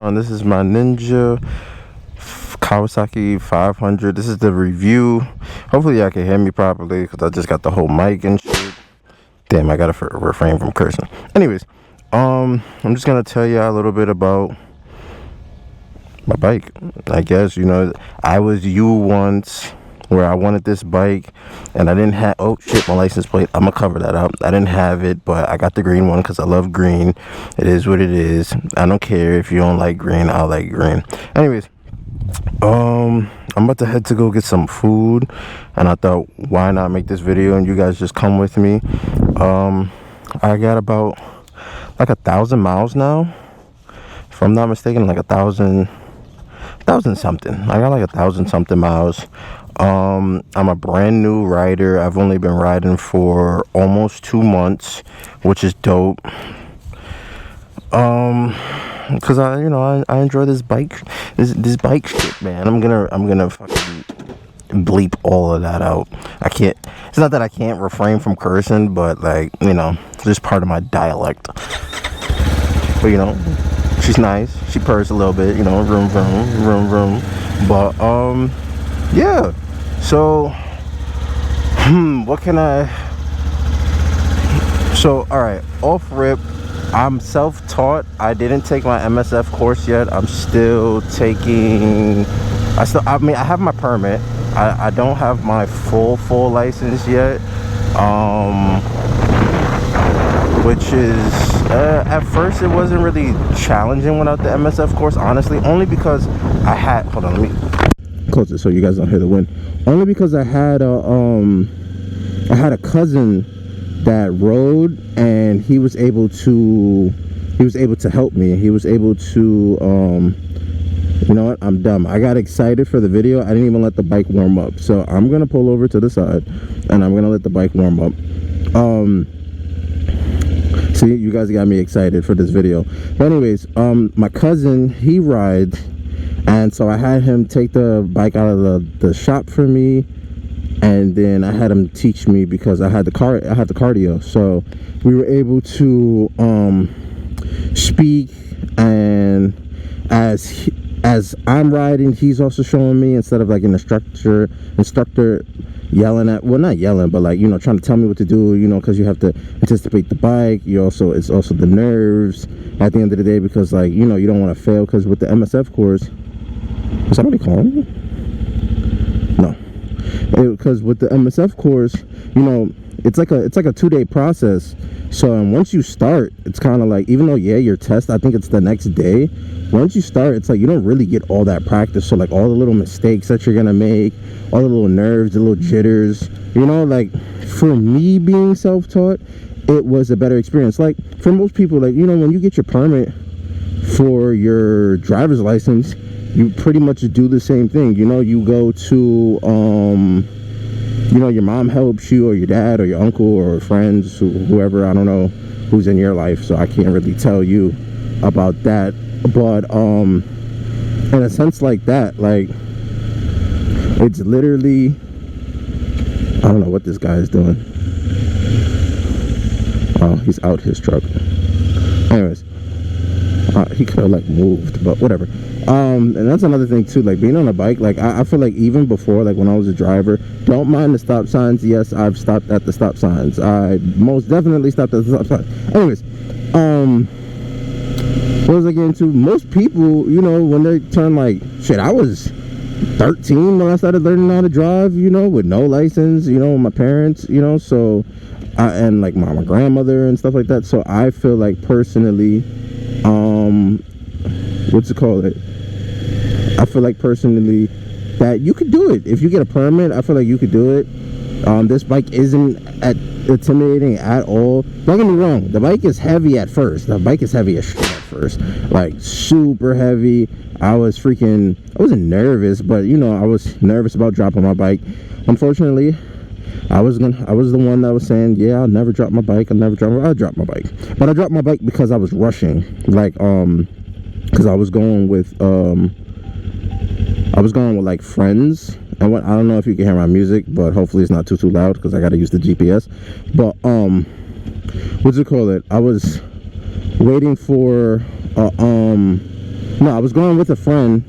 This is my Ninja Kawasaki 500. This is the review. Hopefully y'all can hear me properly because I just got the whole mic and shit. Damn, I gotta refrain from cursing. Anyways, I'm just gonna tell y'all a little bit about my bike. I guess, you know, I was you once where I wanted this bike and I didn't have, oh shit, my license plate, I'm gonna cover that up. I didn't have it, but I got the green one because I love green. It is what it is. I don't care if you don't like green, I like green. Anyways, I'm about to head to go get some food, and I thought, why not make this video and you guys just come with me. I got about like 1,000 miles now, if I'm not mistaken, like 1,000 something. I got like 1,000 something miles. I'm a brand new rider. I've only been riding for almost 2 months, which is dope. Because I enjoy this bike shit, man. I'm gonna fucking bleep all of that out. I can't. It's not that I can't refrain from cursing, but like, you know, it's just part of my dialect. But you know, she's nice. She purrs a little bit, you know, vroom vroom vroom vroom. But yeah. So what can I? So all right, off rip. I'm self-taught. I didn't take my MSF course yet. I'm still taking. I mean, I have my permit. I don't have my full license yet. Which is at first it wasn't really challenging without the MSF course, honestly, only because I had. Hold on, let me close it so you guys don't hear the wind. Only because I had a cousin that rode, and he was able to help me. He was able to you know what, I'm dumb. I got excited for the video. I didn't even let the bike warm up, so I'm gonna pull over to the side and I'm gonna let the bike warm up. See, you guys got me excited for this video. But anyways, my cousin, he rides, and so I had him take the bike out of the shop for me. And then I had him teach me because I had the cardio, so we were able to speak, and as I'm riding, he's also showing me, instead of like an instructor yelling at, well, not yelling, but like, you know, trying to tell me what to do, you know, because you have to anticipate the bike. It's also the nerves at the end of the day, because like, you know, you don't want to fail, because with the MSF course, is somebody calling me? No. Because with the MSF course, you know, it's like a 2-day process. So once you start, it's kind of like, even though, yeah, your test, I think it's the next day. Once you start, it's like you don't really get all that practice. So like all the little mistakes that you're gonna make, all the little nerves, the little jitters, you know, like for me being self-taught, it was a better experience. Like for most people, like, you know, when you get your permit for your driver's license, you pretty much do the same thing. You know, you go to you know, your mom helps you, or your dad, or your uncle, or friends, whoever. I don't know who's in your life, so I can't really tell you about that. But in a sense like that, like, it's literally, I don't know what this guy is doing. Oh, he's out his truck. Anyways, he could have like moved, but whatever. And that's another thing too, like being on a bike, like I feel like even before, like when I was a driver, don't mind the stop signs. Yes, I've stopped at the stop signs. I most definitely stopped at the stop signs. Anyways, what was I getting to? Most people, you know, when they turn, like, shit, I was 13 when I started learning how to drive, you know, with no license, you know, my parents, you know, so and like my grandmother and stuff like that. So I feel like personally, what's it called? I feel like personally that you could do it. If you get a permit, I feel like you could do it. This bike isn't intimidating at all. Don't get me wrong, the bike is heavy at first. The bike is heavy as shit at first. Like super heavy. I wasn't nervous, but you know, I was nervous about dropping my bike. Unfortunately, I was the one that was saying, yeah, I'll never drop my bike. I'll drop my bike. But I dropped my bike because I was rushing. Like, because I was going with like friends. And I don't know if you can hear my music, but hopefully it's not too loud because I got to use the GPS. But what's it called? I was waiting for No, I was going with a friend,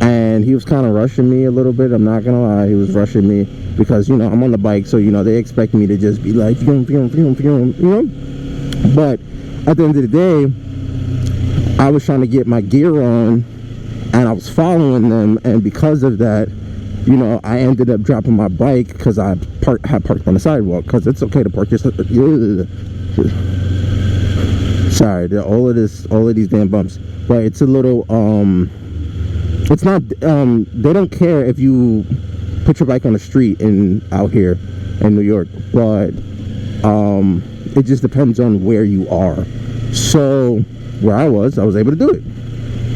and he was kind of rushing me a little bit. I'm not gonna lie, he was rushing me because, you know, I'm on the bike, so, you know, they expect me to just be like, you know. But at the end of the day, I was trying to get my gear on, and I was following them, and because of that, you know, I ended up dropping my bike because I had parked on the sidewalk, because it's okay to park your... Sorry, all of these damn bumps. But it's a little, it's not, they don't care if you put your bike on the street out here in New York, but it just depends on where you are. So where I was able to do it.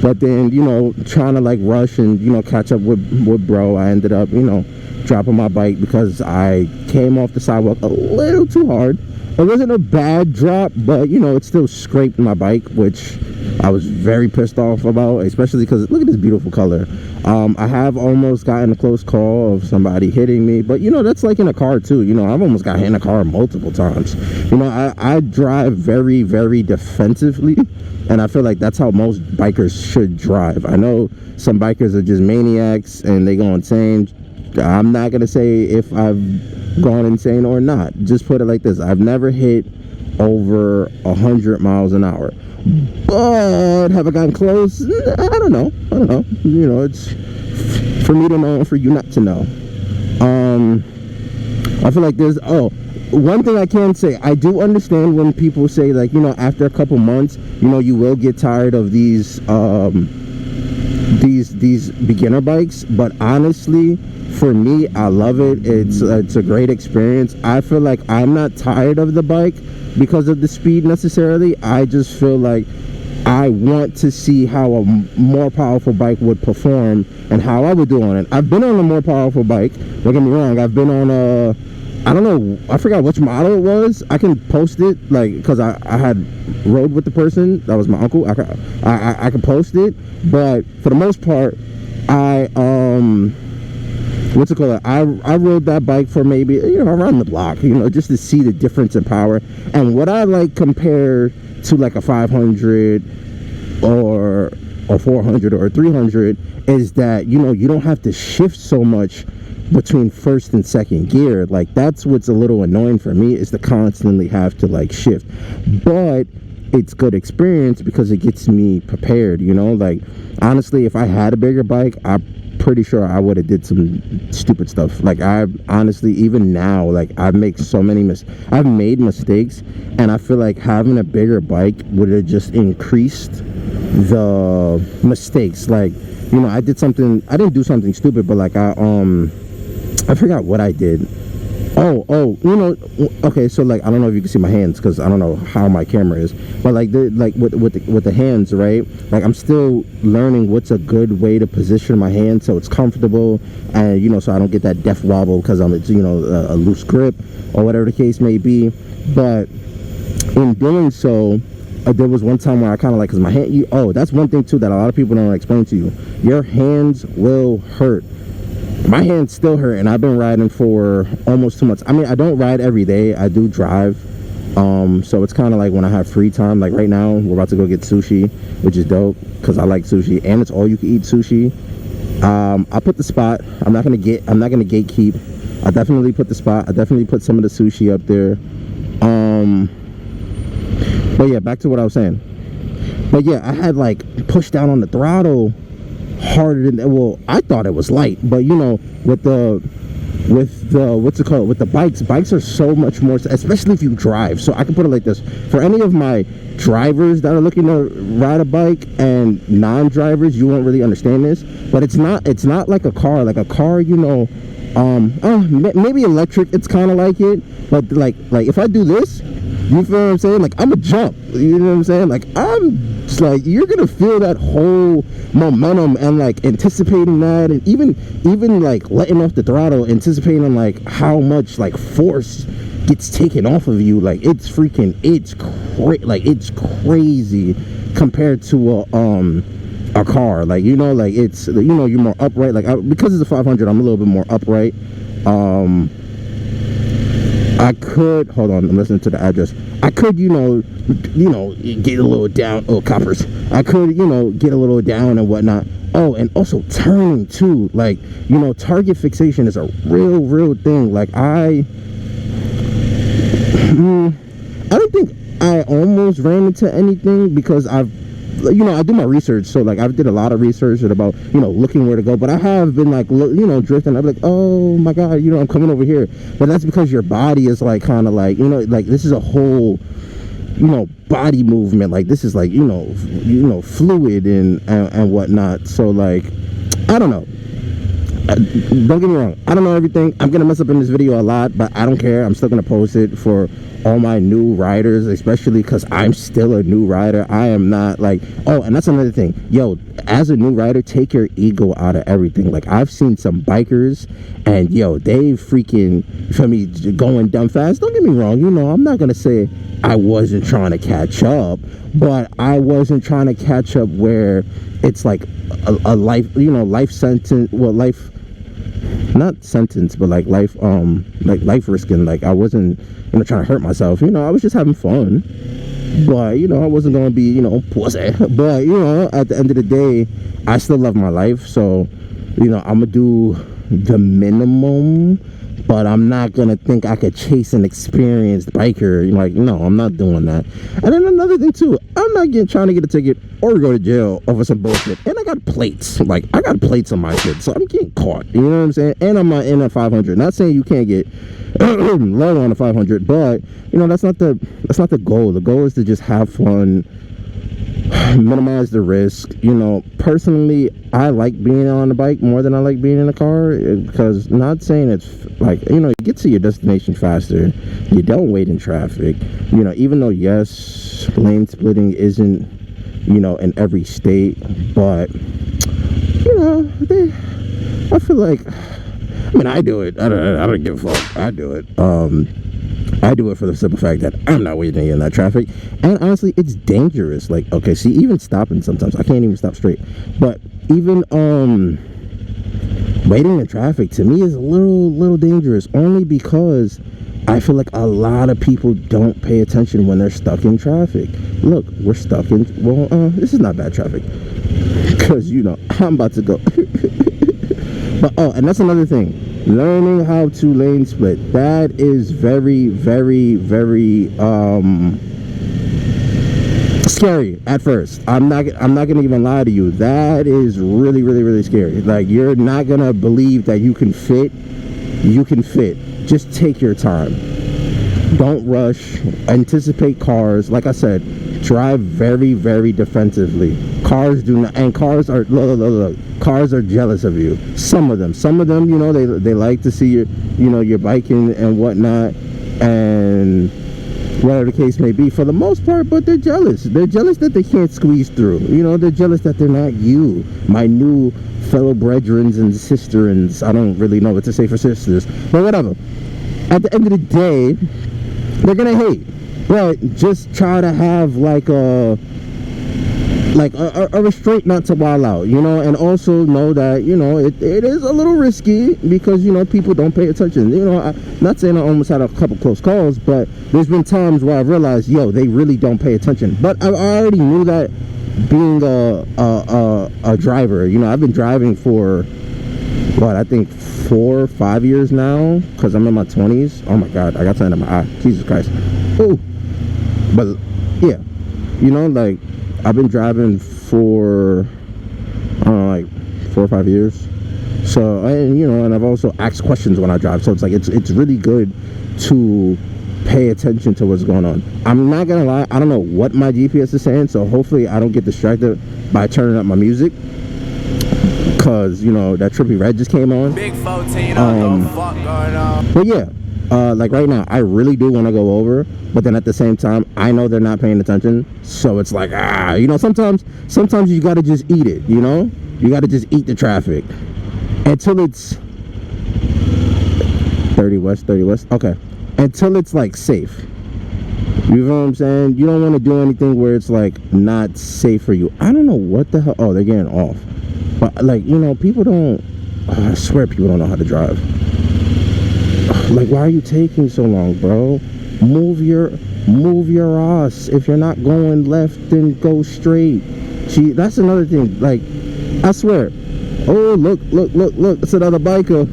But then, you know, trying to like rush and, you know, catch up with bro, I ended up, you know, dropping my bike because I came off the sidewalk a little too hard. It wasn't a bad drop, but, you know, it still scraped my bike, which I was very pissed off about, especially because look at this beautiful color. I have almost gotten a close call of somebody hitting me, but, you know, that's like in a car too. You know, I've almost got hit in a car multiple times. You know, I drive very, very defensively, and I feel like that's how most bikers should drive. I know some bikers are just maniacs and they go insane. I'm not gonna say if I've gone insane or not. Just put it like this: I've never hit over 100 miles an hour. But have I gotten close? I don't know. You know, it's for me to know and for you not to know. I feel like there's one thing I can say, I do understand when people say, like, you know, after a couple months, you know, you will get tired of these beginner bikes, but honestly, for me, I love it. It's a great experience. I feel like I'm not tired of the bike because of the speed necessarily. I just feel like I want to see how a more powerful bike would perform and how I would do on it. I've been on a more powerful bike, don't get me wrong. I've been on a, I don't know, I forgot which model it was. I can post it, like, because I had rode with the person. That was my uncle. I can post it, but for the most part, I rode that bike for maybe, you know, around the block, you know, just to see the difference in power. And what I like compared to like a 500 or 400 or 300 is that, you know, you don't have to shift so much between first and second gear. Like, that's what's a little annoying for me, is to constantly have to like shift. But it's good experience because it gets me prepared, you know. Like, honestly, if I had a bigger bike, I'm pretty sure I would have did some stupid stuff. Like, I honestly, even now, like, I've made mistakes, and I feel like having a bigger bike would have just increased the mistakes. Like, you know, I didn't do something stupid, but like I forgot what I did. You know, okay, so like, I don't know if you can see my hands because I don't know how my camera is, but like with the hands, right? Like, I'm still learning what's a good way to position my hand so it's comfortable, and, you know, so I don't get that death wobble because it's, you know, a loose grip or whatever the case may be. But in doing so, there was one time where I kind of like, because my hand, that's one thing too that a lot of people don't explain to you. Your hands will hurt. My hands still hurt, and I've been riding for almost 2 months. I mean, I don't ride every day. I do drive. So it's kind of like when I have free time. Like right now, we're about to go get sushi, which is dope because I like sushi, and it's all you can eat sushi. I put the spot. I'm not gonna gatekeep. I definitely put the spot. I definitely put some of the sushi up there. But yeah, back to what I was saying. But yeah, I had like pushed down on the throttle harder than, well, I thought it was light, but you know, with the what's it called, with the bikes are so much more, especially if you drive. So I can put it like this: for any of my drivers that are looking to ride a bike and non-drivers, you won't really understand this, but it's not like a car. Like a car, you know, maybe electric, it's kind of like it, but like if I do this, you feel what I'm saying? Like, I'm a jump, you know what I'm saying? Like, I'm just like, you're gonna feel that whole momentum and like anticipating that, and even like letting off the throttle, anticipating like how much like force gets taken off of you. Like, it's crazy compared to a car. Like, you know, like, it's, you know, you're more upright. Like, because it's a 500, I'm a little bit more upright. I could, hold on, I'm listening to the address. I could, get a little down. Oh, coppers. I could, get a little down and whatnot. Oh, and also turning too. Like, target fixation is a real thing. Like, I don't think I almost ran into anything because I do my research. So, like, I've did a lot of research about, looking where to go. But I have been, like, drifting. I'm like, oh, my God, I'm coming over here. But that's because your body is, like, kind of like, like, this is a whole, body movement. Like, this is, like, fluid and whatnot. So, like, I don't know. Don't get me wrong. I don't know everything. I'm going to mess up in this video a lot, but I don't care. I'm still going to post it for all my new riders, especially because I'm still a new rider. I am not like, oh, and that's another thing. Yo, as a new rider, take your ego out of everything. Like, I've seen some bikers and, they freaking, for me, going dumb fast. Don't get me wrong. I'm not going to say I wasn't trying to catch up, but I wasn't trying to catch up where it's like a life, life sentence, well, life, not sentence, but like life risking. Like, I wasn't trying to hurt myself. I was just having fun, but I wasn't gonna be pussy. But at the end of the day, I still love my life, so I'm gonna do the minimum, but I'm not gonna think I could chase an experienced biker. Like, no, I'm not doing that. And then another thing too, I'm not trying to get a ticket or go to jail over some bullshit. And I got plates. Like, I got plates on my shit, so I'm getting caught. You know what I'm saying? And I'm not in a 500. Not saying you can't get low on a 500, but that's not the goal. The goal is to just have fun, minimize the risk. Personally, I like being on the bike more than I like being in a car, because, not saying it's like, you get to your destination faster, you don't wait in traffic, even though, yes, lane splitting isn't in every state, but I feel like, I do it. I don't give a fuck. I do it. I do it for the simple fact that I'm not waiting in that traffic. And honestly, it's dangerous. Like, okay, see, even stopping sometimes, I can't even stop straight. But even waiting in traffic, to me, is a little dangerous. Only because I feel like a lot of people don't pay attention when they're stuck in traffic. Look, we're stuck in, this is not bad traffic, because, I'm about to go. But, oh, and that's another thing. Learning how to lane split. That is very, very, very scary at first. I'm not gonna even lie to you. That is really, really, really scary. Like, you're not gonna believe that you can fit. You can fit. Just take your time. Don't rush. Anticipate cars. Like I said, drive very, very defensively. Cars do not, and cars are, look, cars are jealous of you. Some of them, they like to see your biking and whatnot, and whatever the case may be, for the most part. But they're jealous. They're jealous that they can't squeeze through. They're jealous that they're not you, my new fellow brethrens and sisterins. I don't really know what to say for sisters, but whatever. At the end of the day, they're gonna hate. But just try to have like a restraint not to wild out, and also know that, it is a little risky, because, people don't pay attention. I'm not saying I almost had a couple close calls, but there's been times where I've realized, they really don't pay attention. But I already knew that, being a driver. I've been driving for, I think 4 or 5 years now, because I'm in my 20s. Oh my God, I got something in my eye. Jesus Christ. Oh. But yeah, like, I've been driving for, I don't know, like 4 or 5 years. So, and I've also asked questions when I drive. So it's like, it's really good to pay attention to what's going on. I'm not gonna lie, I don't know what my GPS is saying, so hopefully I don't get distracted by turning up my music, because that Trippy Red just came on. Big 14, no fuck going on. But yeah, like right now, I really do want to go over, but then at the same time, I know they're not paying attention, so it's like, sometimes you gotta just eat it. You gotta just eat the traffic until it's 30 west, okay, until it's like safe. You know what I'm saying? You don't want to do anything where it's like not safe for you. I don't know what the hell. Oh, they're getting off. But like, people don't, I swear people don't know how to drive. Like, why are you taking so long, bro? Move your ass. If you're not going left, then go straight. That's another thing. Like, I swear. Oh, look, it's another biker.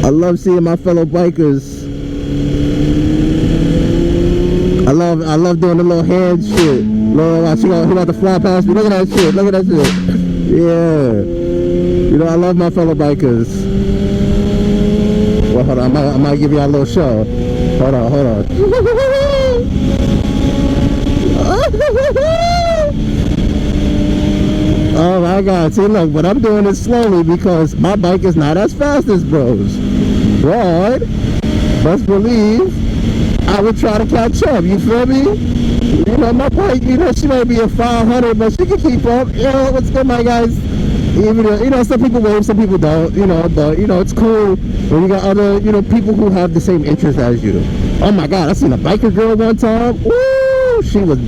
I love seeing my fellow bikers. I love doing the little hand shit. Lord, he about to fly past me. Look at that shit. Yeah. You know, I love my fellow bikers. Well, hold on. I might give y'all a little show. Hold on. Oh my God. See, look, but I'm doing it slowly because my bike is not as fast as bros. But best believe I would try to catch up. You feel me? You know, my bike, you know, she might be a 500, but she can keep up. You know, what's good, my guys? Even, you know, some people wave, some people don't, you know, but, you know, it's cool when you got other, you know, people who have the same interest as you. Oh my God, I seen a biker girl one time. Woo! She was,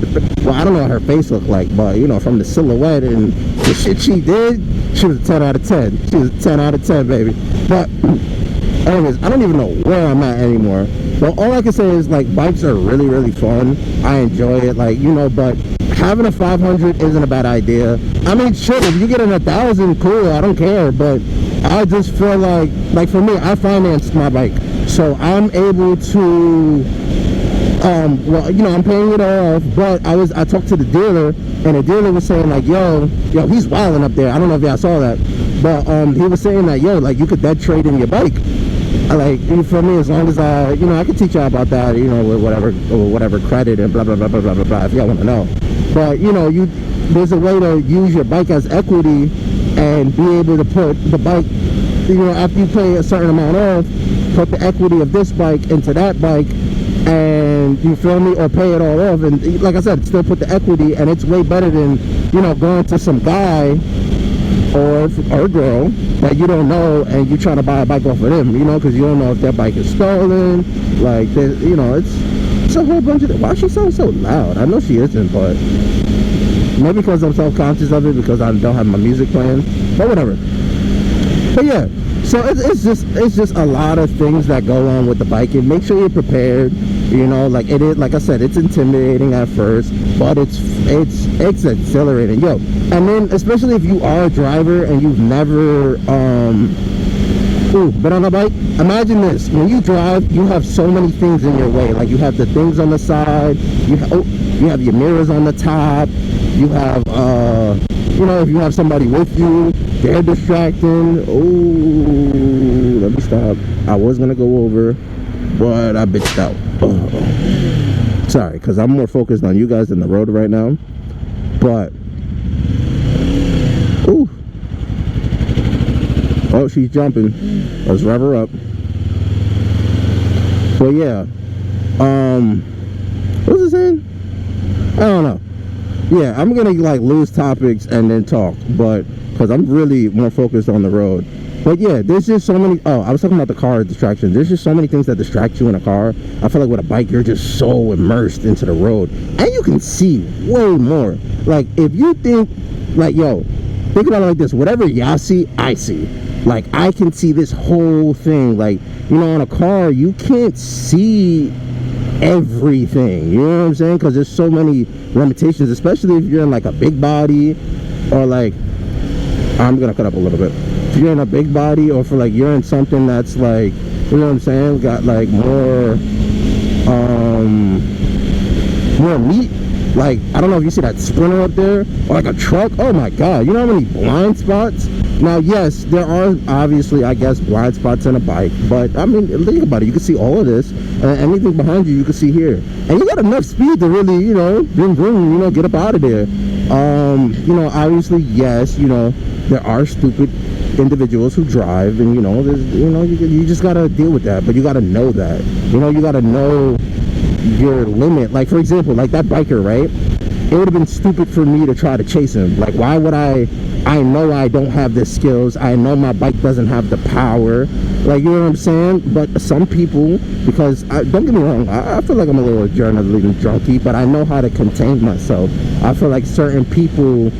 well, I don't know what her face looked like, but, you know, from the silhouette and the shit she did, she was a 10 out of 10. She was a 10 out of 10, baby. But anyways, I don't even know where I'm at anymore. But all I can say is, like, bikes are really, really fun. I enjoy it, like, you know, but having a 500 isn't a bad idea. I mean, shit, if you get an 1,000, cool, I don't care. But I just feel like for me, I financed my bike. So I'm able to, well, you know, I'm paying it off. But I talked to the dealer, and the dealer was saying, like, yo, he's wilding up there. I don't know if y'all saw that. But he was saying that, yo, like, you could dead trade in your bike. Like, you feel me? As long as you know, I can teach y'all about that, you know, with whatever credit and blah blah blah blah blah blah blah, if y'all want to know. But you know, there's a way to use your bike as equity and be able to put the bike, you know, after you pay a certain amount off, put the equity of this bike into that bike, and you feel me, or pay it all off, and like I said, still put the equity, and it's way better than, you know, going to some guy or girl that you don't know and you trying to buy a bike off of them, you know, because you don't know if their bike is stolen. Like, you know, it's a whole bunch of, why she sounds so loud? I know she isn't, but maybe because I'm self-conscious of it, because I don't have my music playing, but whatever. But yeah, so it's just a lot of things that go on with the biking. Make sure you're prepared. You know, like, it is, like I said, it's intimidating at first, but it's exhilarating, yo. And then especially if you are a driver and you've never been on a bike, imagine this: when you drive, you have so many things in your way. Like, you have the things on the side, you have your mirrors on the top, you have you know, if you have somebody with you, they're distracting. Oh, let me stop. I was gonna go over, but I bitched out. Sorry, because I'm more focused on you guys than the road right now. But ooh, oh, she's jumping. Let's rev her up. But yeah, what was I saying? I don't know. Yeah, I'm gonna like lose topics and then talk, but because I'm really more focused on the road. But yeah, there's just so many, oh, I was talking about the car distractions. There's just so many things that distract you in a car. I feel like with a bike, you're just so immersed into the road. And you can see way more. Like, if you think, like, yo, think about it like this. Whatever y'all see, I see. Like, I can see this whole thing. Like, you know, in a car, you can't see everything. You know what I'm saying? Because there's so many limitations, especially if you're in, like, a big body or, like, I'm going to cut up a little bit. If you're in a big body, or for like you're in something that's like, you know what I'm saying, got like more meat. Like, I don't know if you see that Sprinter up there, or like a truck. Oh my God, you know how many blind spots? Now, yes, there are obviously, I guess, blind spots in a bike, but I mean, think about it. You can see all of this, and anything behind you, you can see here, and you got enough speed to really, you know, vroom, vroom, you know, get up out of there. You know, obviously, yes, you know, there are stupid individuals who drive, and you know, there's, you know, you just gotta deal with that. But you gotta know that, you know, you gotta know your limit. Like, for example, like that biker, right? It would have been stupid for me to try to chase him. Like, why would I know I don't have the skills, I know my bike doesn't have the power, like, you know what I'm saying? But some people, because don't get me wrong, I feel like I'm a little adrenaline junkie, but I know how to contain myself. I feel like certain people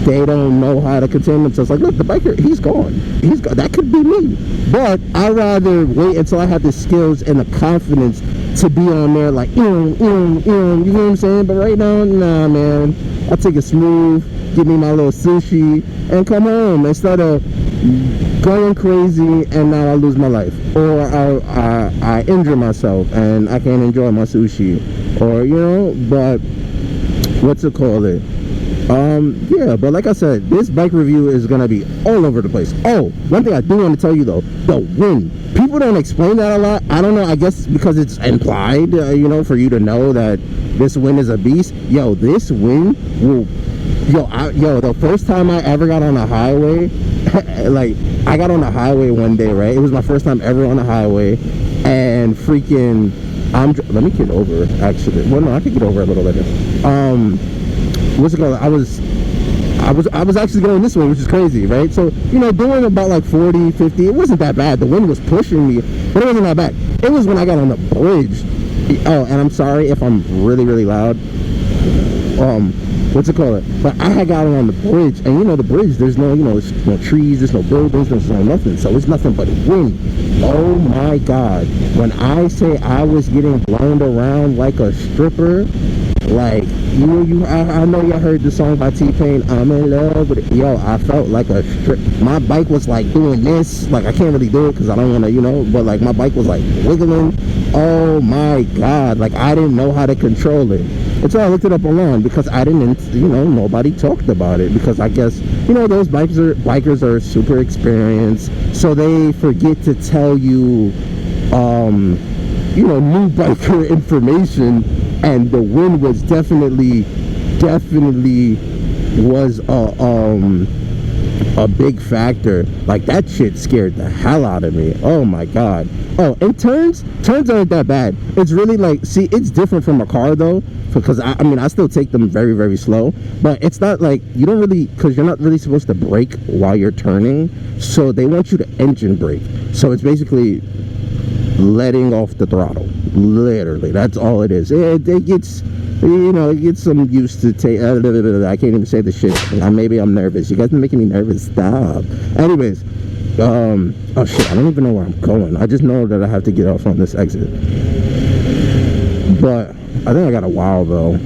they don't know how to contain themselves. Like, look, the biker, he's gone. That could be me. But I'd rather wait until I have the skills and the confidence to be on there like, you know what I'm saying? But right now, nah, man. I'll take it smooth, give me my little sushi, and come home instead of going crazy and now I lose my life. Or I injure myself and I can't enjoy my sushi. Or, you know, but what's it called? Yeah, but like I said, this bike review is gonna be all over the place. Oh, one thing I do want to tell you though, the wind. People don't explain that a lot. I don't know, I guess because it's implied, you know, for you to know that this wind is a beast. Yo, this wind will, yo, the first time I ever got on a highway, like, I got on the highway one day, right? It was my first time ever on the highway, and freaking, let me get over, actually. Well, no, I could get over a little later. What's it called? I was actually going this way, which is crazy, right? So, you know, doing about like 40, 50, it wasn't that bad. The wind was pushing me, but it wasn't that bad. It was when I got on the bridge. Oh, and I'm sorry if I'm really, really loud. What's it called? But I had gotten on the bridge, and you know, the bridge, there's no, you know, there's no trees, there's no buildings, there's no nothing. So it's nothing but wind. Oh my God. When I say I was getting blown around like a stripper, like, I know y'all heard the song by T-Pain, I'm in love with it. Yo, I felt like a strip. My bike was like doing this. Like, I can't really do it because I don't want to, you know, but like my bike was like wiggling. Oh my God. Like, I didn't know how to control it. Until I looked it up online, because I didn't, you know, nobody talked about it. Because I guess, you know, those bikers are super experienced. So they forget to tell you, you know, new biker information. And the wind was definitely was a big factor. Like, that shit scared the hell out of me. Oh my God. Oh, and turns aren't that bad. It's really like, see, it's different from a car though, because I mean, I still take them very, very slow, but it's not like, you don't really, because you're not really supposed to brake while you're turning, so they want you to engine brake. So it's basically letting off the throttle, literally. That's all it is. It gets, you know, it gets some used to take. I can't even say the shit. Maybe I'm nervous. You guys are making me nervous. Stop. Anyways, oh shit, I don't even know where I'm going. I just know that I have to get off on this exit. But I think I got a while though.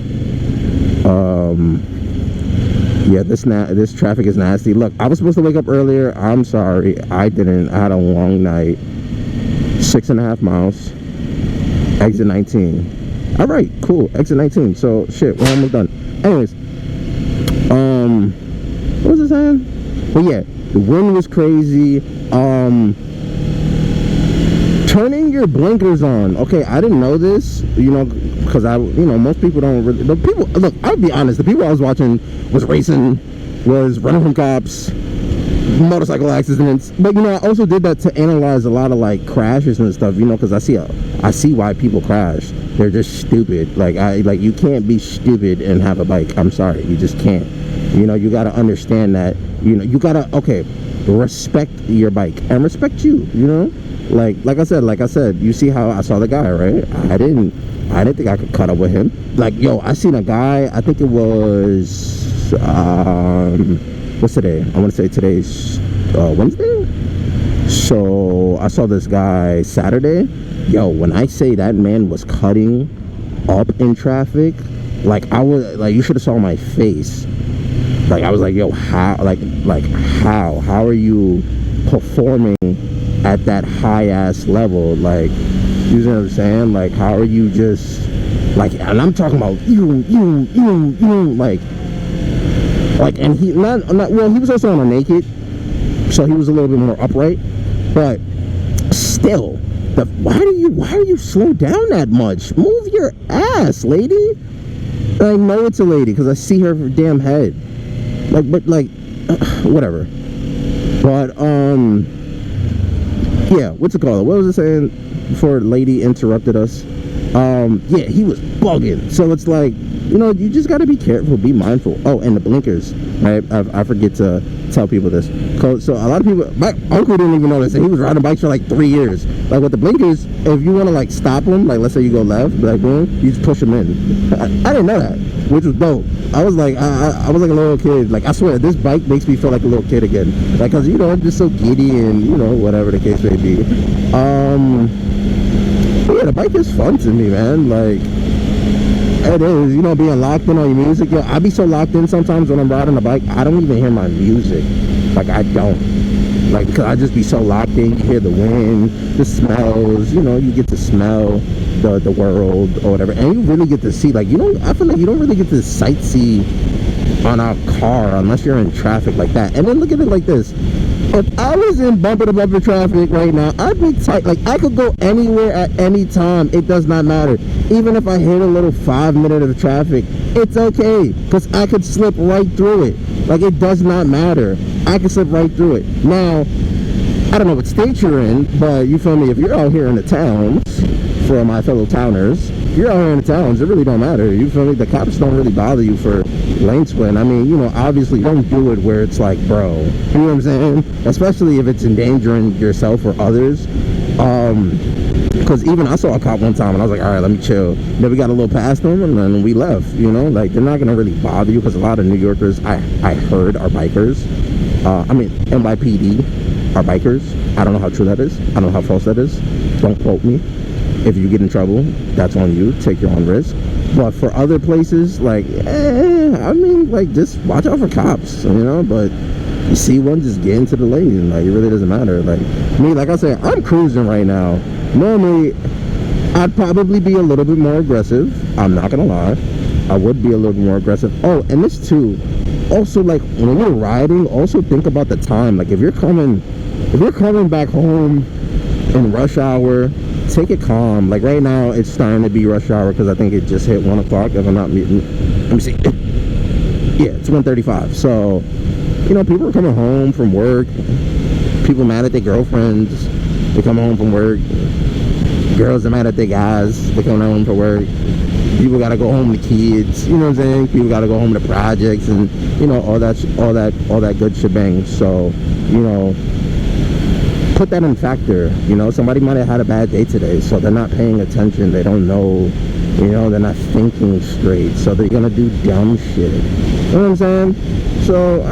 Yeah, this traffic is nasty. Look, I was supposed to wake up earlier. I'm sorry, I didn't. I had a long night. 6.5 miles. Exit 19. All right, cool. Exit 19. So shit, we're almost done. Anyways, what was I saying? But yeah, the wind was crazy. Turning your blinkers on. Okay, I didn't know this, you know, because most people don't really. The people, look, I'll be honest. The people I was watching was racing, was running from cops, motorcycle accidents. But you know, I also did that to analyze a lot of like crashes and stuff, you know, because I see why people crash. They're just stupid. Like, you can't be stupid and have a bike. I'm sorry, you just can't. You know, you got to understand that, you know, you got to, okay, respect your bike and respect you, you know. Like I said, you see how I saw the guy, right? I didn't think I could cut up with him. Like, yo, I seen a guy, I think it was what's today? I want to say today's Wednesday. So I saw this guy Saturday. Yo, when I say that man was cutting up in traffic, like, I was like, you should have saw my face. Like, I was like, yo, how, how are you performing at that high ass level? Like, you know what I'm saying? Like, how are you just like, and I'm talking about like, and he not well, he was also on a naked, so he was a little bit more upright, but still, why are you slow down that much? Move your ass, lady. I know it's a lady because I see her damn head. Like, but like, whatever. But yeah, what's it called? What was it saying before lady interrupted us? Yeah, he was bugging. So it's like, you know, you just got to be careful, be mindful. Oh, and the blinkers, right? I forget to tell people this. So a lot of people, my uncle didn't even know this, and he was riding bikes for like 3 years. Like with the blinkers, if you want to like stop them, like let's say you go left, like boom, you just push them in. I didn't know that, which was dope. I was like, I was like a little kid. Like I swear, this bike makes me feel like a little kid again. Like, cause you know, I'm just so giddy and you know, whatever the case may be. Yeah, the bike is fun to me, man. Like, it is, you know, being locked in on your music. Yo, I be so locked in sometimes when I'm riding a bike, I don't even hear my music. Like, I don't. Like, because I just be so locked in. You hear the wind, the smells, you know, you get to smell the world or whatever. And you really get to see, like, you don't, I feel like you don't really get to sightsee on a car unless you're in traffic like that. And then look at it like this. If I was in bumper-to-bumper traffic right now, I'd be tight. Like, I could go anywhere at any time. It does not matter. Even if I hit a little 5 minute of traffic, it's okay. Because I could slip right through it. Like, it does not matter. I can slip right through it. Now, I don't know what state you're in, but you feel me? If you're out here in the towns, for my fellow towners, if you're out here in the towns, it really don't matter. You feel me? The cops don't really bother you for lane splitting. I mean, you know, obviously don't do it where it's like, bro, you know what I'm saying? Especially if it's endangering yourself or others. Because even I saw a cop one time and I was like, all right, let me chill. Then we got a little past them and then we left, you know? Like, they're not gonna really bother you because a lot of New Yorkers, I heard, are bikers. I mean, NYPD are bikers. I don't know how true that is. I don't know how false that is. Don't quote me. If you get in trouble, that's on you. Take your own risk. But for other places, like, I mean, like, just watch out for cops, you know? But you see one, just get into the lane. Like, it really doesn't matter. Like, me, like I said, I'm cruising right now. Normally, I'd probably be a little bit more aggressive. I'm not gonna lie. I would be a little bit more aggressive. Oh, and this too. Also, like, when you're riding, also think about the time. Like, if you're coming back home in rush hour, take it calm. Like right now it's starting to be rush hour because I think it just hit 1 o'clock if I'm not meeting. Let me see. Yeah, it's 1:35. So, you know, people are coming home from work. People mad at their girlfriends. They come home from work. Girls are mad at their guys. They come home from work. People gotta go home to kids. You know what I'm saying? People gotta go home to projects and, you know, all that good shebang. So, you know, put that in factor. You know, somebody might have had a bad day today, so they're not paying attention. They don't know, you know, they're not thinking straight, so they're gonna do dumb shit. You know what I'm saying? So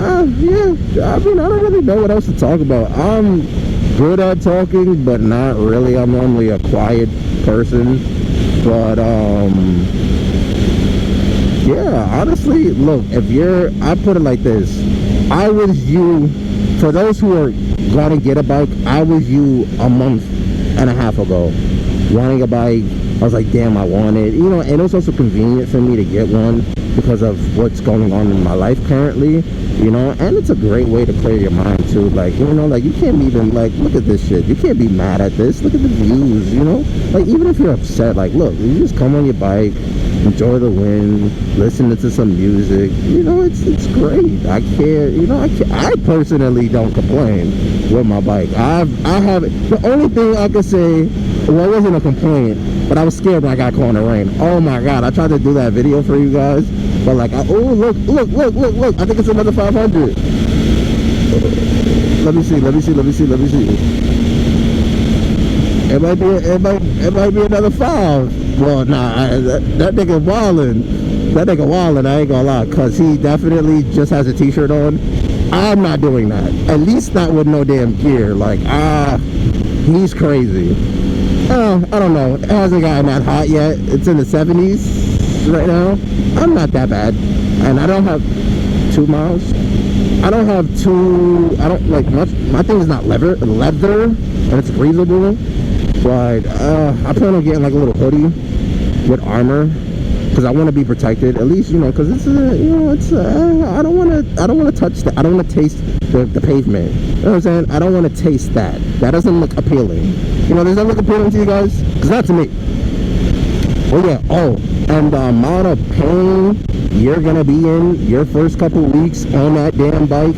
yeah, I mean, I don't really know what else to talk about. I'm good at talking, but not really. I'm normally a quiet person, but yeah, honestly, look, I put it like this. I was you, for those who are gonna get a bike, I was you a month and a half ago wanting a bike. I was like, damn, I want it, you know. And it was also convenient for me to get one because of what's going on in my life currently, you know. And it's a great way to clear your mind too. Like, you know, like, you can't even, like, look at this shit, you can't be mad at this. Look at the views, you know. Like, even if you're upset, like, look, you just come on your bike, enjoy the wind, listen to some music, you know. It's great. I can't, you know, I personally don't complain with my bike. I have, the only thing I could say, well, it wasn't a complaint, but I was scared when I got caught in the rain. Oh my god, I tried to do that video for you guys, but like, oh, look, I think it's another 500. Let me see. It might be another 5. Well, nah, that nigga wildin', I ain't gonna lie, cause he definitely just has a t-shirt on. I'm not doing that, at least not with no damn gear. Like, he's crazy. I don't know, it hasn't gotten that hot yet. It's in the 70s right now. I'm not that bad, and I don't have 2 miles. I don't like much. My thing is not leather, and it's breathable. But I plan on getting like a little hoodie with armor because I want to be protected, at least, you know, because it's I don't want to touch that. I don't want to taste the pavement. You know what I'm saying? I don't want to taste that. That doesn't look appealing. You know, does that look appealing to you guys? Because not to me. Oh yeah. Oh, and the amount of pain you're gonna be in your first couple weeks on that damn bike,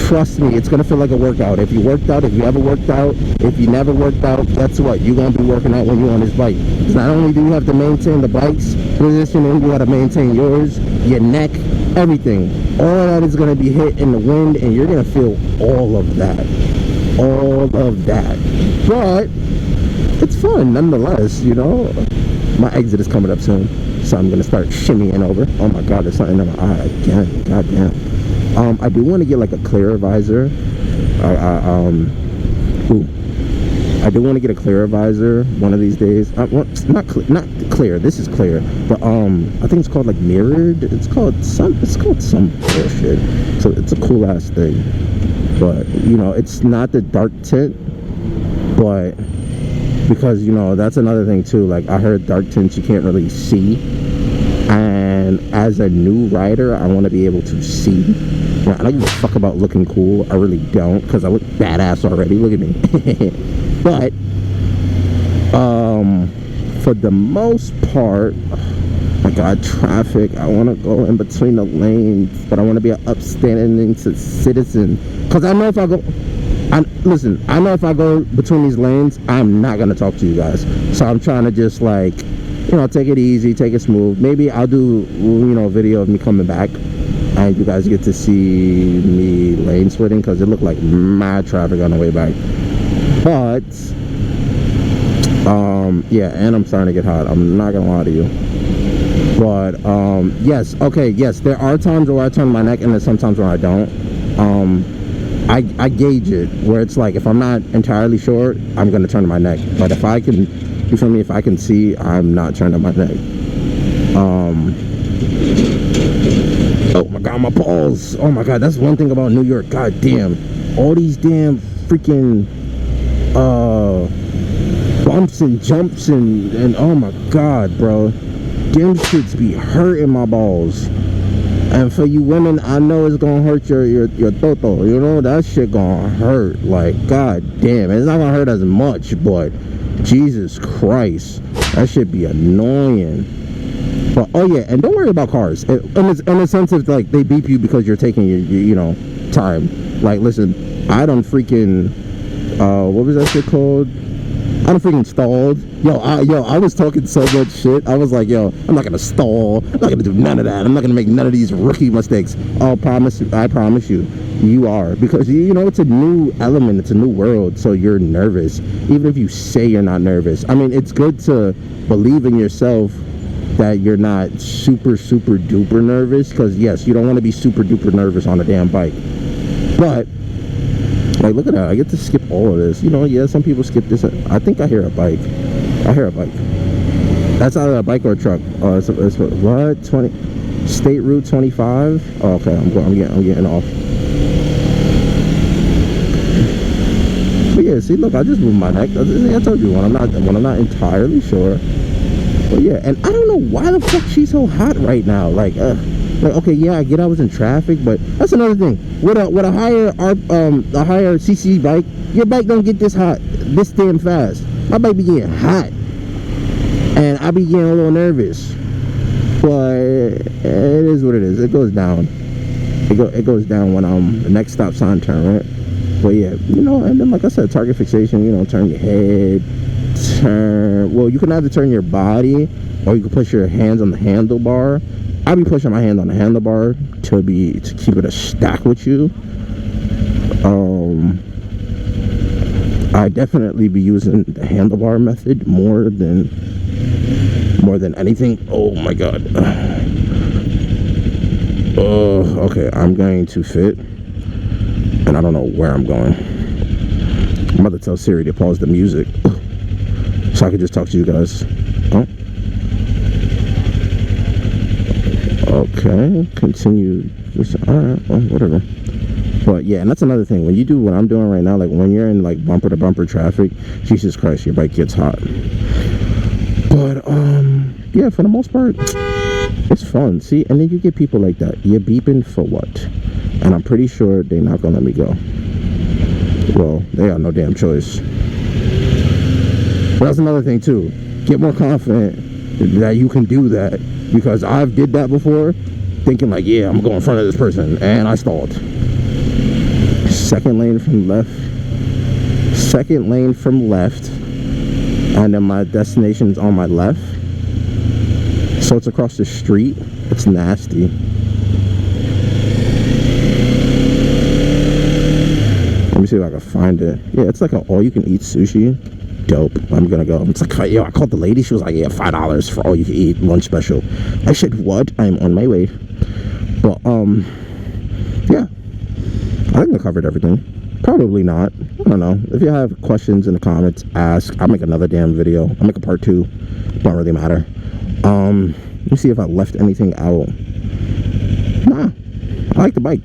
trust me, it's gonna feel like a workout. If you worked out, if you ever worked out, if you never worked out, guess what? You're gonna be working out when you're on this bike. Because not only do you have to maintain the bike's positioning, you gotta maintain yours, your neck, everything. All of that is gonna be hit in the wind, and you're gonna feel all of that. All of that. But it's fun nonetheless, you know. My exit is coming up soon, so I'm gonna start shimmying over. Oh my god, there's something in my eye again. God damn. I do want to get like a clearer visor. I do want to get a clearer visor one of these days. Well, not clear. This is clear, but I think it's called like mirrored. It's called some bullshit. So it's a cool ass thing, but you know, it's not the dark tint, but because you know that's another thing too. Like I heard dark tints you can't really see, and as a new rider, I want to be able to see. I don't give a fuck about looking cool. I really don't, because I look badass already. Look at me. But for the most part, oh my god, traffic. I want to go in between the lanes, but I want to be an upstanding citizen. Because I know if I go, listen, I know if I go between these lanes, I'm not gonna talk to you guys. So I'm trying to just like, you know, take it easy, take it smooth. Maybe I'll do, you know, a video of me coming back, and you guys get to see me lane splitting, because it looked like mad traffic on the way back. But yeah, and I'm starting to get hot. I'm not gonna lie to you. But yes, okay, yes, there are times where I turn my neck, and there's sometimes where I don't. I gauge it where it's like, if I'm not entirely sure, I'm gonna turn my neck. But if I can, you feel me, if I can see, I'm not turning my neck. Oh my god, my balls. Oh my god, that's one thing about New York. God damn, all these damn freaking bumps and jumps and oh my god, bro, them shits be hurting my balls. And for you women, I know it's gonna hurt your toto, you know, that shit gonna hurt. Like, god damn, it's not gonna hurt as much, but Jesus Christ, that shit be annoying. But oh yeah, and don't worry about cars in the sense of like they beep you because you're taking your you know, time. Like, listen, I done freaking what was that shit called? I done freaking stalled. Yo, I was talking so much shit. I was like, yo, I'm not gonna stall. I'm not gonna do none of that. I'm not gonna make none of these rookie mistakes. I promise you, you are. Because, you know, it's a new element. It's a new world. So you're nervous. Even if you say you're not nervous. I mean, it's good to believe in yourself that you're not super duper nervous. Because, yes, you don't want to be super duper nervous on a damn bike. But like, look at that. I get to skip all of this. You know, yeah, some people skip this. I think I hear a bike. I hear a bike. That's either a bike or a truck. Oh, it's what? 20 State Route 25? Oh, okay. I'm getting off. But yeah, see, look, I just moved my neck. I told you when I'm not entirely sure. But yeah, and I don't know why the fuck she's so hot right now. Like, okay, yeah, I get I was in traffic, but that's another thing. With a higher CC bike, your bike don't get this hot, this damn fast. My bike be getting hot, and I be getting a little nervous. But it is what it is. It goes down. It goes down when the next stop sign turn, right? But yeah, you know, and then like I said, target fixation. You know, turn your head, well, you can either turn your body, or you can push your hands on the handlebar. I'll be pushing my hand on the handlebar to keep it a stack with you. I definitely be using the handlebar method more than anything. Oh my god. Okay, I'm going to fit, and I don't know where I'm going. I'm about to tell Siri to pause the music so I can just talk to you guys. Oh. Okay, continue. Alright, well, whatever. But yeah, and that's another thing. When you do what I'm doing right now, like when you're in like bumper to bumper traffic, Jesus Christ, your bike gets hot. But yeah, for the most part, it's fun. See, and then you get people like that. You're beeping for what? And I'm pretty sure they're not gonna let me go. Well, they got no damn choice. But that's another thing too. Get more confident that you can do that. Because I've did that before, thinking like, yeah, I'm going in front of this person, and I stalled. Second lane from left, and then my destination's on my left. So it's across the street. It's nasty. Let me see if I can find it. Yeah, it's like an all-you-can-eat sushi. Dope. I'm gonna go. It's like, yo, I called the lady. She was like, yeah, $5 for all-you-can-eat lunch special. I said, what? I'm on my way. But yeah, I think I covered everything. Probably not. I don't know. If you have questions in the comments, ask. I'll make another damn video. I'll make a part 2. Don't really matter. Let me see if I left anything out. Nah, I like the bike.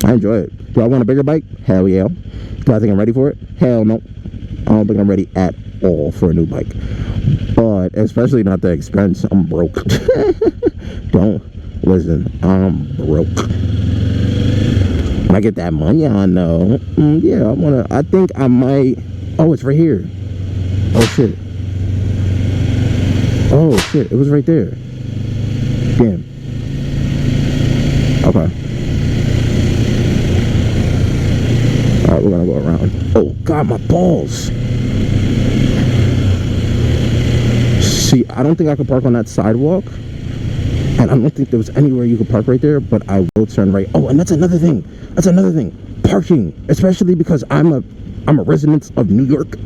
I enjoy it. Do I want a bigger bike? Hell yeah. Do I think I'm ready for it? Hell no. I don't think I'm ready at all for a new bike. But especially not the expense. I'm broke. Don't listen. I'm broke. When I get that money, I know. Yeah, I think I might. Oh, it's right here. Oh shit. Oh shit, it was right there. Damn. Okay. Alright, we're gonna go around. Oh god, my balls. See, I don't think I could park on that sidewalk. And I don't think there was anywhere you could park right there, but I will turn right. Oh, and that's another thing. Parking. Especially because I'm a resident of New York.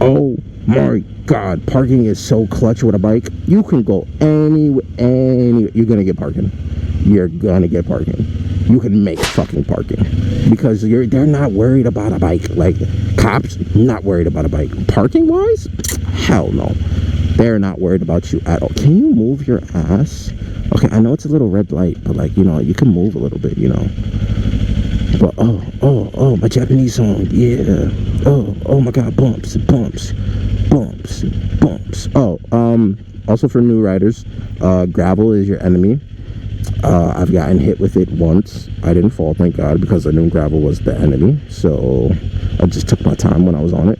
Oh my god, parking is so clutch with a bike. You can go anywhere. You're gonna get parking. You can make fucking parking because they're not worried about a bike. Like cops, not worried about a bike. Parking wise, hell no, they're not worried about you at all. Can you move your ass? Okay, I know it's a little red light, but like, you know, you can move a little bit, you know. But oh, my Japanese song, yeah. Oh my god, bumps. Oh, also for new riders, gravel is your enemy. I've gotten hit with it once. I didn't fall, thank God, because I knew gravel was the enemy. So I just took my time when I was on it.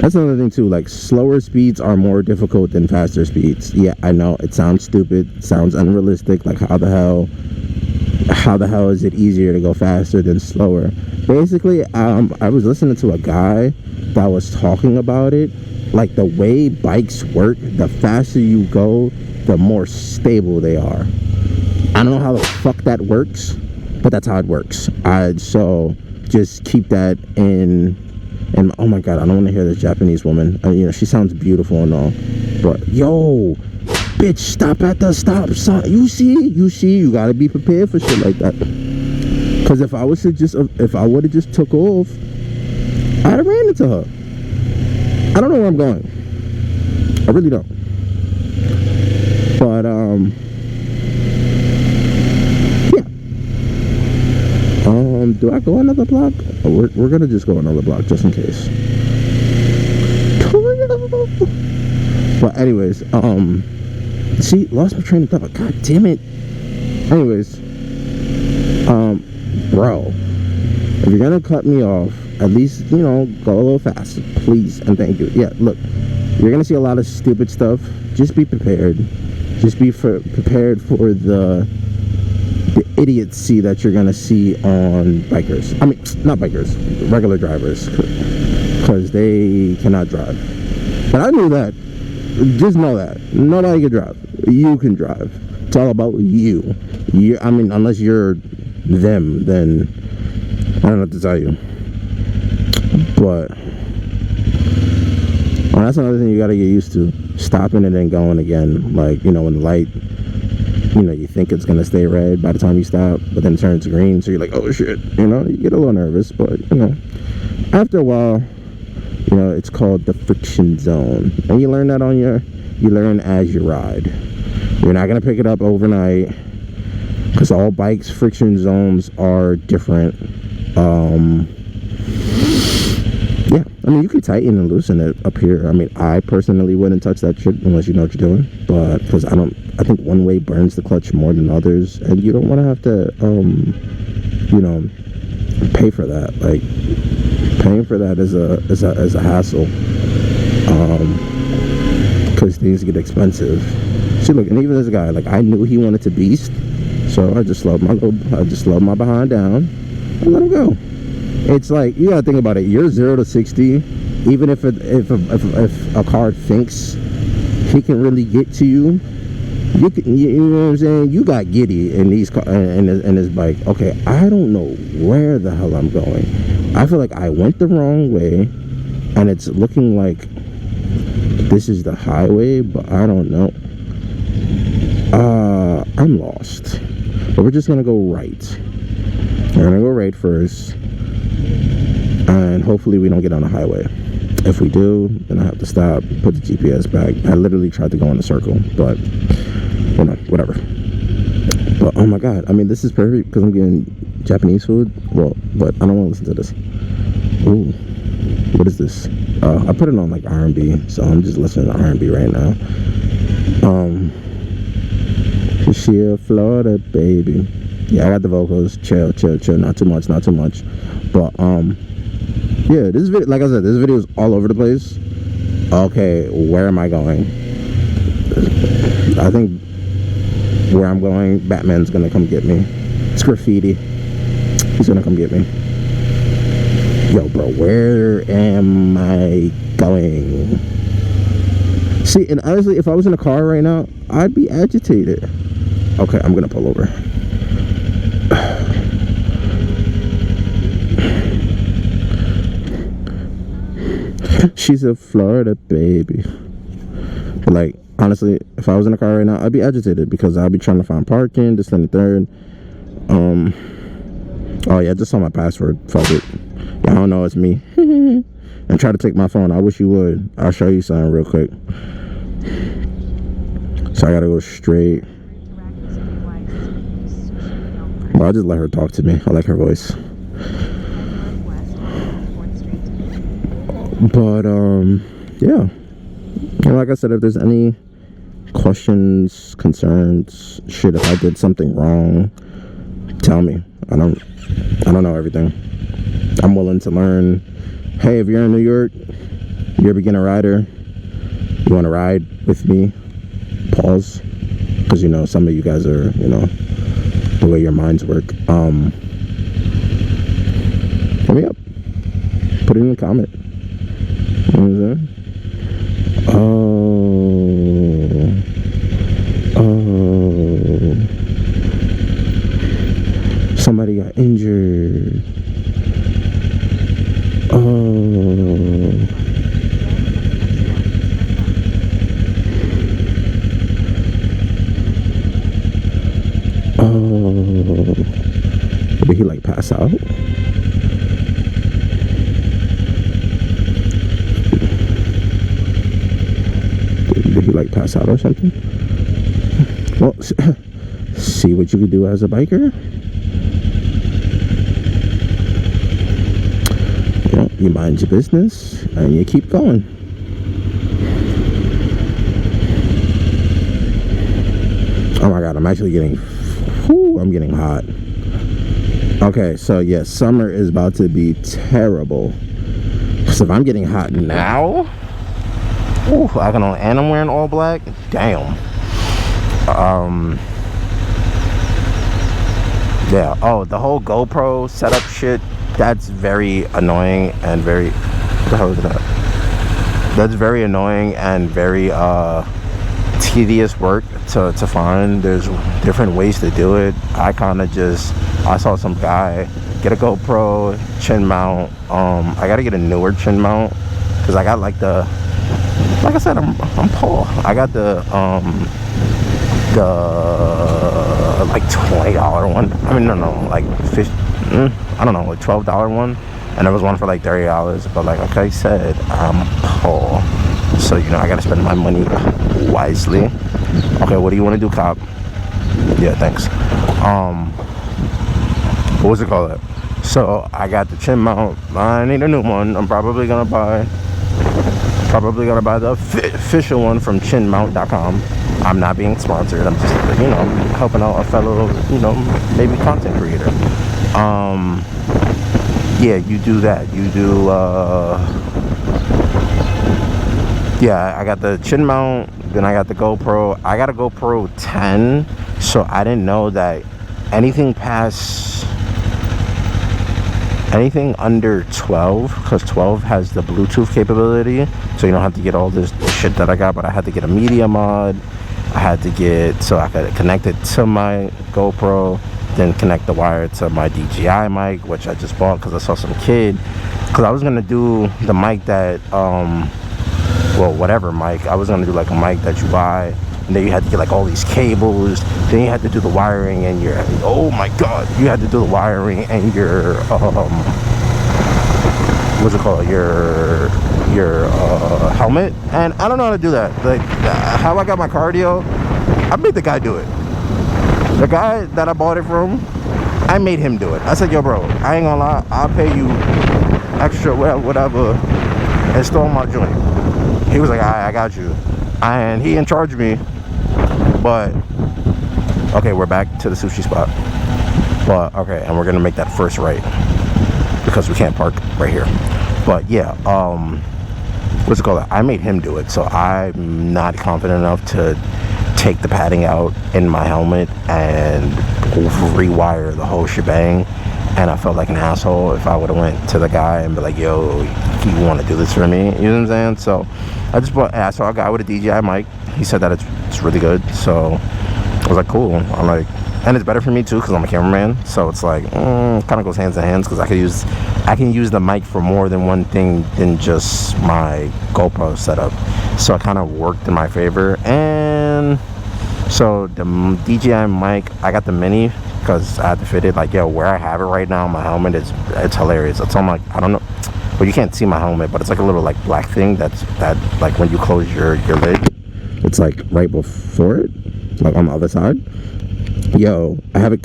That's another thing too, like slower speeds are more difficult than faster speeds. Yeah, I know, it sounds stupid, sounds unrealistic. Like how the hell is it easier to go faster than slower? Basically, I was listening to a guy that was talking about it. Like the way bikes work, the faster you go, the more stable they are. I don't know how the fuck that works, but that's how it works. So just keep that in. And oh my god, I don't want to hear this Japanese woman. You know, she sounds beautiful and all, but yo, bitch, stop at the stop sign. You see, you gotta be prepared for shit like that. Cause if I would have just took off, I'd have ran into her. I don't know where I'm going. I really don't. But yeah. Do I go another block? Oh, we're gonna just go another block just in case. But anyways, see, lost my train of thought. God damn it. Anyways, bro, if you're gonna cut me off, at least, you know, go a little faster, please and thank you. Yeah, look, you're gonna see a lot of stupid stuff. Just be prepared. Just be prepared for the idiocy that you're gonna see on bikers. I mean, not bikers, regular drivers, because they cannot drive. But I knew that. Just know that nobody can drive. You can drive. It's all about you. I mean, unless you're them, then I don't know what to tell you. But well, that's another thing you gotta get used to. Stopping and then going again. Like, you know, when the light, you know, you think it's gonna stay red by the time you stop, but then it turns green, so you're like, oh shit, you know, you get a little nervous. But you know, after a while, you know, it's called the friction zone, and you learn that you learn as you ride. You're not gonna pick it up overnight, because all bikes' friction zones are different. Yeah, I mean, you can tighten and loosen it up here. I mean, I personally wouldn't touch that shit unless you know what you're doing. But because I think one way burns the clutch more than others, and you don't want to have to, you know, pay for that. Like, paying for that is a hassle. Because things get expensive. See, look, and even this guy, like, I knew he wanted to beast, so I just slowed my behind down and let him go. It's like, you gotta think about it. You're 0 to 60 even if a car thinks he can really get to you, you know what I'm saying, you got giddy in these in this bike. Okay, I don't know where the hell I'm going. I feel like I went the wrong way, and it's looking like this is the highway, but I don't know. I'm lost. But we're just gonna go right. We're gonna go right first, and hopefully we don't get on the highway. If we do, then I have to stop, put the GPS back. I literally tried to go in a circle, but you know, whatever. But oh my god, I mean, this is perfect because I'm getting Japanese food. Well, but I don't want to listen to this. Ooh, what is this? I put it on like R&B, so I'm just listening to R&B right now. She a Florida baby. Yeah, I got the vocals. Chill, not too much. But yeah, this video, like I said, this video is all over the place. Okay, where am I going? I think where I'm going, Batman's gonna come get me. It's graffiti. He's gonna come get me. Yo, bro, where am I going? See, and honestly, if I was in a car right now, I'd be agitated. Okay, I'm gonna pull over. She's a Florida baby. But like, honestly, if I was in a car right now, I'd be agitated because I'd be trying to find parking, this and the third. Oh yeah, I just saw my password. Fuck it. Yeah, I don't know, it's me. And try to take my phone. I wish you would. I'll show you something real quick. So I gotta go straight. Well, I'll just let her talk to me. I like her voice. But yeah, and like I said, if there's any questions, concerns, shit, if I did something wrong, tell me. I don't know everything. I'm willing to learn. Hey, if you're in New York, you're a beginner rider, you want to ride with me, pause, because you know some of you guys are, you know, the way your minds work. Hit me up, put it in the comment. What was that? Oh, somebody got injured. Oh, did he like pass out? Did he like pass out or something? Well, see what you can do as a biker. Well, you mind your business and you keep going. Oh my god, I'm actually getting, I'm getting hot. Okay, so yes, summer is about to be terrible. So if I'm getting hot now, ooh, I can only, and I'm wearing all black. Damn. Yeah. Oh, the whole GoPro setup shit. That's very annoying and very. What the hell is that? That's very annoying and very tedious work to find. There's different ways to do it. I kind of just, I saw some guy get a GoPro chin mount. I gotta get a newer chin mount because I got like the, like I said, I'm poor. I got the like $20 one. I mean, no, like I don't know, like $12 one, and there was one for like $30. But like I said, I'm poor, so you know I gotta spend my money wisely. Okay, what do you want to do, cop? Yeah, thanks. What was it called? So I got the chin mount. I need a new one. I'm probably gonna buy the official one from chinmount.com. I'm not being sponsored. I'm just, you know, helping out a fellow, you know, maybe content creator. Yeah, you do that. You do, yeah, I got the chin mount, then I got the GoPro. I got a GoPro 10, so I didn't know that anything past anything under 12, because 12 has the Bluetooth capability, so you don't have to get all this shit that I got. But I had to get a media mod. I had to get, so I could connect it to my GoPro, then connect the wire to my DJI mic, which I just bought because I saw some kid, because I was gonna do the mic that well, whatever mic, I was gonna do like a mic that you buy, and then you had to get like all these cables, then you had to do the wiring, and your, oh my god, you had to do the wiring and your what's it called, your helmet. And I don't know how to do that. Like, how I got my cardio, I made the guy do it. The guy that I bought it from, I made him do it. I said, yo bro, I ain't gonna lie, I'll pay you extra whatever, install my joint. He was like, I got you. And he in charge of me. But okay, we're back to the sushi spot. But okay, and we're gonna make that first right, because we can't park right here. But yeah, what's it called? I made him do it, so I'm not confident enough to take the padding out in my helmet and rewire the whole shebang. And I felt like an asshole if I would have went to the guy and be like, yo, you want to do this for me? You know what I'm saying? So I just bought, I saw a guy with a DJI mic. He said that it's really good, so I was like, cool. I'm like, and it's better for me too because I'm a cameraman, so it's like kind of goes hands in hands, because I can use the mic for more than one thing than just my GoPro setup. So it kind of worked in my favor. And so the DJI mic, I got the mini because I had to fit it. Like, yo, where I have it right now, my helmet, it's hilarious. It's on, like, I don't know, well, you can't see my helmet, but it's like a little like black thing that like when you close your lid, it's like right before it, like on the other side. Yo, I have it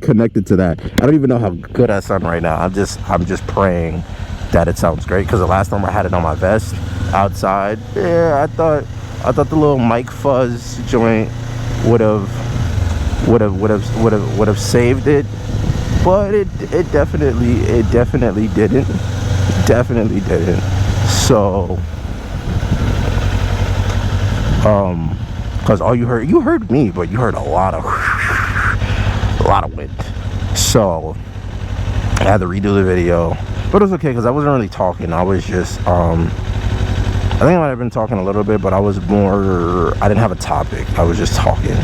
connected to that. I don't even know how good I sound right now. I'm just praying that it sounds great, because the last time I had it on my vest outside, yeah, I thought the little mic fuzz joint would have saved it, but it definitely didn't. So because all you heard me, but you heard a lot of wind. So I had to redo the video, but it was okay because I wasn't really talking. I was just I think I might have been talking a little bit, but I didn't have a topic. I was just talking.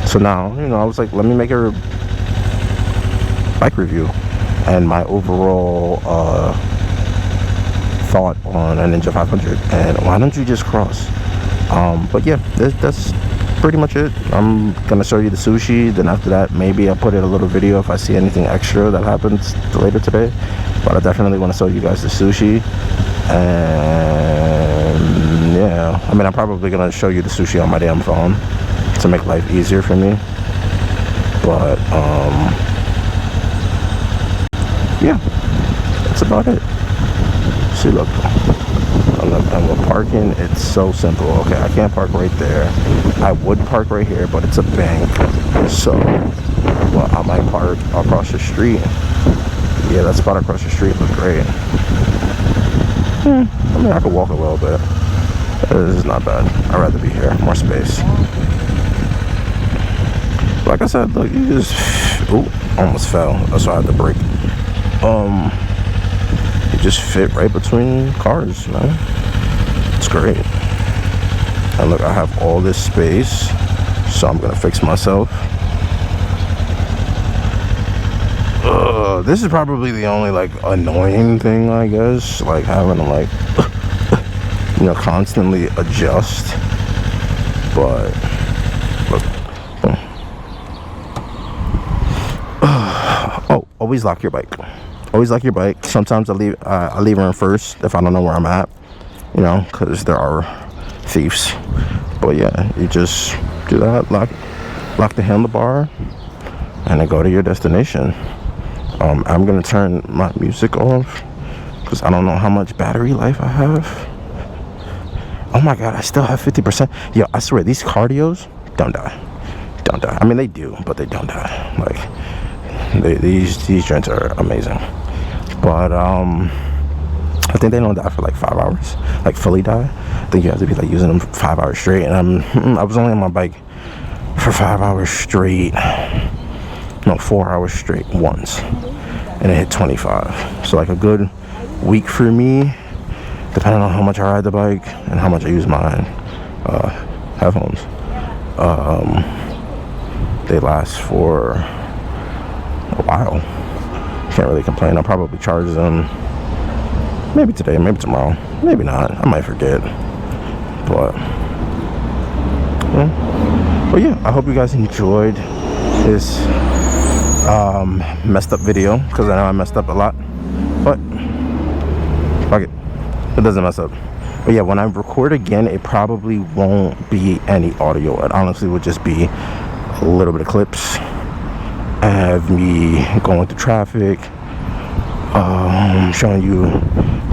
So now, you know, I was like, let me make a bike review and my overall thought on a Ninja 500, and why don't you just cross. But yeah, that's pretty much it. I'm gonna show you the sushi, then after that maybe I'll put in a little video if I see anything extra that happens later today. But I definitely want to show you guys the sushi. And yeah, I mean, I'm probably gonna show you the sushi on my damn phone to make life easier for me. But yeah, that's about it. See, look, and we're parking. It's so simple. Okay, I can't park right there. I would park right here, but it's a bank, so well, I might park across the street. Yeah, that spot across the street looks great. I mean, I could walk a little bit. This is not bad. I'd rather be here. More space. Like I said, look, you just, ooh, almost fell. That's why I had to brake. You just fit right between cars, man. It's great. And look, I have all this space, so I'm gonna fix myself. This is probably the only like annoying thing, I guess, like having to like you know, constantly adjust. But look. Oh, always lock your bike. Always lock your bike. Sometimes I leave her in first if I don't know where I'm at, you know, because there are thieves. But yeah, you just do that, lock the handlebar, and then go to your destination. I'm gonna turn my music off because I don't know how much battery life I have. Oh my god, I still have 50%. Yo, I swear, these cardios don't die. I mean, they do, but they don't die. Like, these joints are amazing. But I think they don't die for like 5 hours, like fully die. I think you have to be like using them for 5 hours straight. And I was only on my bike for 5 hours straight. No, 4 hours straight once. and it hit 25. So like a good week for me, depending on how much I ride the bike and how much I use my headphones. They last for a while. Can't really complain. I'll probably charge them maybe today, maybe tomorrow, maybe not. I might forget. But yeah, I hope you guys enjoyed this messed up video, because I know I messed up a lot, but fuck it, it doesn't mess up. But yeah, when I record again, it probably won't be any audio. It honestly would just be a little bit of clips of me going through traffic, showing you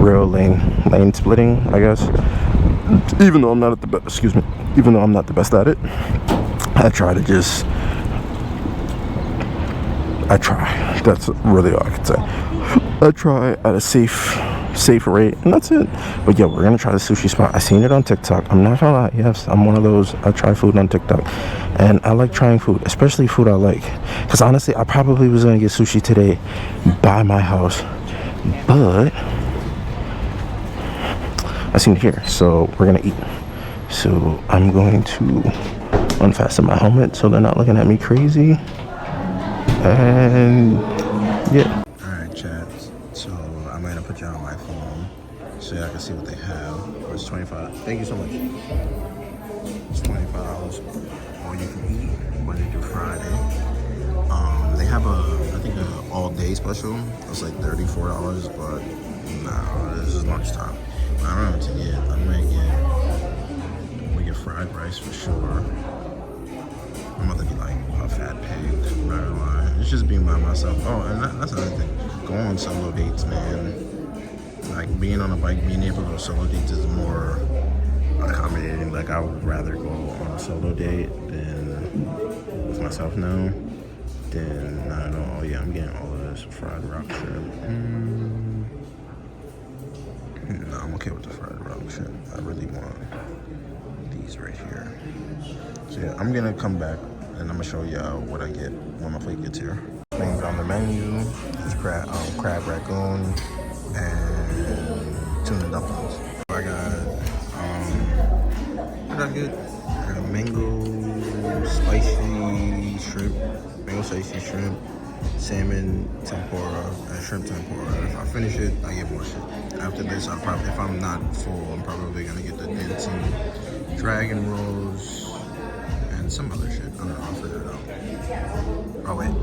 real lane splitting, I guess. Even though I'm not at the best, even though I'm not the best at it, I try. That's really all I can say. I try at a safe rate, and that's it. But yeah, we're gonna try the sushi spot. I seen it on TikTok. I'm not gonna lie, yes, I'm one of those. I try food on TikTok, and I like trying food, especially food I like. Because honestly, I probably was gonna get sushi today by my house, but I seen it here, so we're gonna eat. So I'm going to unfasten my helmet so they're not looking at me crazy. And yeah. Alright, chat. So I'm gonna put you on my phone so y'all can see what they have. It's 25. Thank you so much. It's $25. All you can eat Monday through Friday. They have I think a all-day special. It's like $34, but no, this is lunchtime. I don't know what to get. I'm gonna get fried rice for sure. I'm about to get like a fat pig, not gonna lie. It's just being by myself. Oh, and that's another thing. Go on solo dates, man. Like being on a bike, being able to go solo dates is more accommodating. Like I would rather go on a solo date than with myself now. Then I don't know. Oh yeah, I'm getting all of this fried rock shrimp. No, I'm okay with the fried rock shrimp. I really want these right here. So yeah, I'm gonna come back and I'm gonna show y'all what I get when my plate gets here. Things on the menu is crab ragoon and tuna dumplings. I got what did I get? I got mango spicy shrimp, salmon tempura, and shrimp tempura. If I finish it, I get more shit. After this, I'll probably, if I'm not full, I'm probably gonna get the dancing dragon rolls and some other shit. I don't know, I'll figure it out. Oh wait.